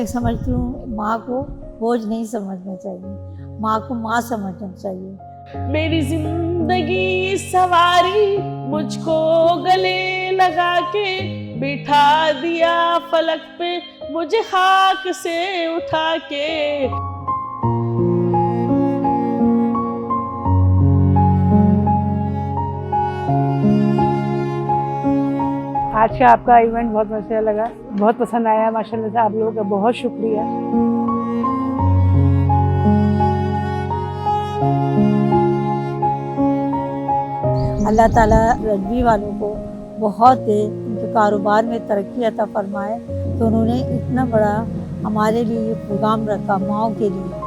मैं समझती हूँ माँ को बोझ नहीं समझना चाहिए, माँ को माँ समझना चाहिए। मेरी जिंदगी सवारी मुझको गले लगा के बिठा दिया फलक पे मुझे खाक से उठा के। आज का आपका इवेंट बहुत अच्छा लगा, बहुत पसंद आया माशाल्लाह से। आप लोगों का बहुत शुक्रिया। अल्लाह ताला रजवी वालों को बहुत दे, उनके कारोबार में तरक्की अता फरमाए। तो उन्होंने इतना बड़ा हमारे लिए प्रोग्राम रखा माओं के लिए।